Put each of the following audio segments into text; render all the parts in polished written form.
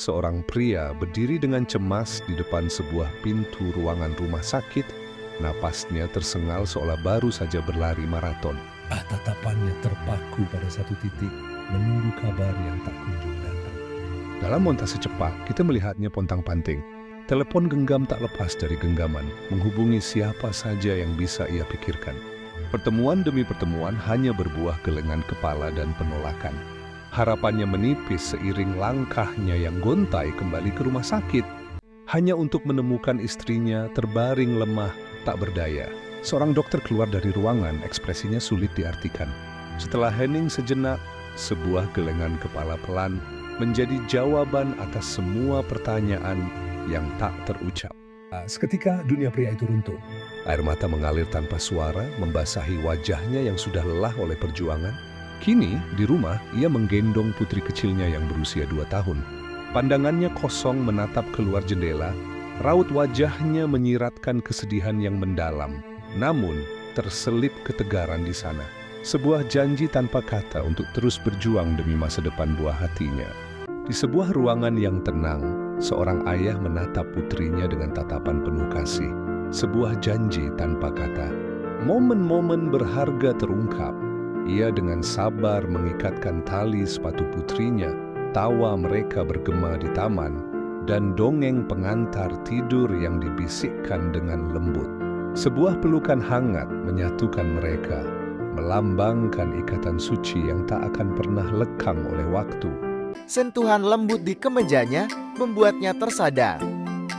seorang pria berdiri dengan cemas di depan sebuah pintu ruangan rumah sakit. Napasnya tersengal seolah baru saja berlari maraton. Tatapannya terpaku pada satu titik, menunggu kabar yang tak kunjung datang. Dalam montase cepat, kita melihatnya pontang-panting. Telepon genggam tak lepas dari genggaman, menghubungi siapa saja yang bisa ia pikirkan. Pertemuan demi pertemuan hanya berbuah gelengan kepala dan penolakan. Harapannya menipis seiring langkahnya yang gontai kembali ke rumah sakit, hanya untuk menemukan istrinya terbaring lemah, tak berdaya. Seorang dokter keluar dari ruangan, ekspresinya sulit diartikan. Setelah hening sejenak, sebuah gelengan kepala pelan menjadi jawaban atas semua pertanyaan yang tak terucap. Seketika dunia pria itu runtuh. Air mata mengalir tanpa suara, membasahi wajahnya yang sudah lelah oleh perjuangan. Kini, di rumah, ia menggendong putri kecilnya yang berusia 2 tahun. Pandangannya kosong menatap keluar jendela, raut wajahnya menyiratkan kesedihan yang mendalam. Namun, terselip ketegaran di sana. Sebuah janji tanpa kata untuk terus berjuang demi masa depan buah hatinya. Di sebuah ruangan yang tenang, seorang ayah menatap putrinya dengan tatapan penuh kasih. Sebuah janji tanpa kata. Momen-momen berharga terungkap. Ia dengan sabar mengikatkan tali sepatu putrinya, tawa mereka bergema di taman, dan dongeng pengantar tidur yang dibisikkan dengan lembut. Sebuah pelukan hangat menyatukan mereka, melambangkan ikatan suci yang tak akan pernah lekang oleh waktu. Sentuhan lembut di kemejanya membuatnya tersadar.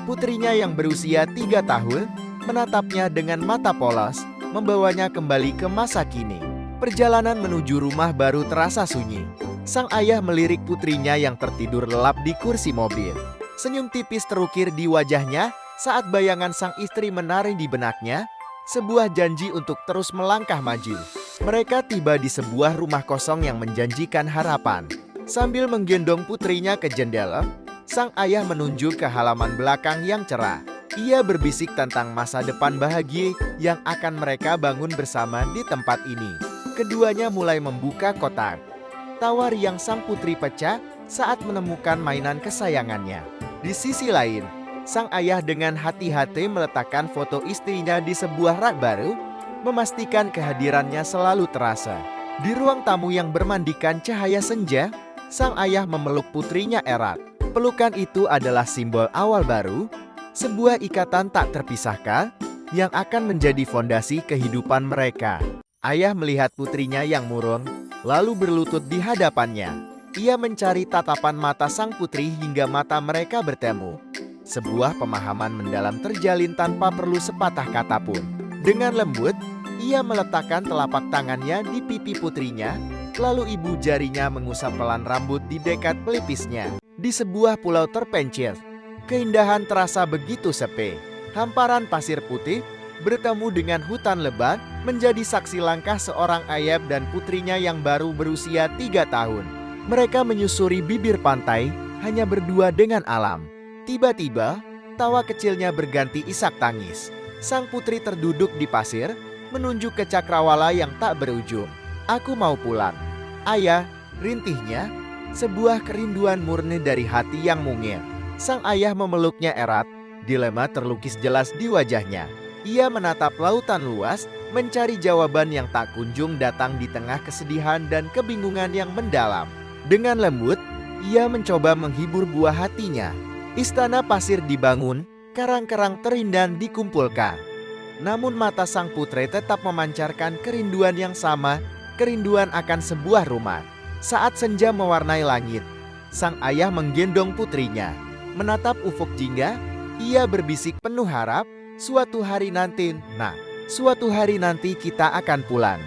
Putrinya yang berusia 3 tahun menatapnya dengan mata polos, membawanya kembali ke masa kini. Perjalanan menuju rumah baru terasa sunyi. Sang ayah melirik putrinya yang tertidur lelap di kursi mobil. Senyum tipis terukir di wajahnya saat bayangan sang istri menari di benaknya, sebuah janji untuk terus melangkah maju. Mereka tiba di sebuah rumah kosong yang menjanjikan harapan. Sambil menggendong putrinya ke jendela, sang ayah menunjuk ke halaman belakang yang cerah. Ia berbisik tentang masa depan bahagia yang akan mereka bangun bersama di tempat ini. Keduanya mulai membuka kotak. Tawa riang sang putri pecah saat menemukan mainan kesayangannya. Di sisi lain, sang ayah dengan hati-hati meletakkan foto istrinya di sebuah rak baru, memastikan kehadirannya selalu terasa. Di ruang tamu yang bermandikan cahaya senja, sang ayah memeluk putrinya erat. Pelukan itu adalah simbol awal baru, sebuah ikatan tak terpisahkan yang akan menjadi fondasi kehidupan mereka. Ayah melihat putrinya yang murung, lalu berlutut di hadapannya. Ia mencari tatapan mata sang putri hingga mata mereka bertemu. Sebuah pemahaman mendalam terjalin tanpa perlu sepatah kata pun. Dengan lembut, ia meletakkan telapak tangannya di pipi putrinya, lalu ibu jarinya mengusap pelan rambut di dekat pelipisnya. Di sebuah pulau terpencil, keindahan terasa begitu sepi. Hamparan pasir putih bertemu dengan hutan lebat menjadi saksi langkah seorang ayah dan putrinya yang baru berusia 3 tahun. Mereka menyusuri bibir pantai, hanya berdua dengan alam. Tiba-tiba, tawa kecilnya berganti isak tangis. Sang putri terduduk di pasir, menunjuk ke cakrawala yang tak berujung. "Aku mau pulang." "Ayah," rintihnya, sebuah kerinduan murni dari hati yang mungil. Sang ayah memeluknya erat, dilema terlukis jelas di wajahnya. Ia menatap lautan luas, mencari jawaban yang tak kunjung datang di tengah kesedihan dan kebingungan yang mendalam. Dengan lembut, ia mencoba menghibur buah hatinya. Istana pasir dibangun, karang-karang terindam dikumpulkan. Namun mata sang putri tetap memancarkan kerinduan yang sama, kerinduan akan sebuah rumah. Saat senja mewarnai langit, sang ayah menggendong putrinya. Menatap ufuk jingga, ia berbisik penuh harap, suatu hari nanti kita akan pulang."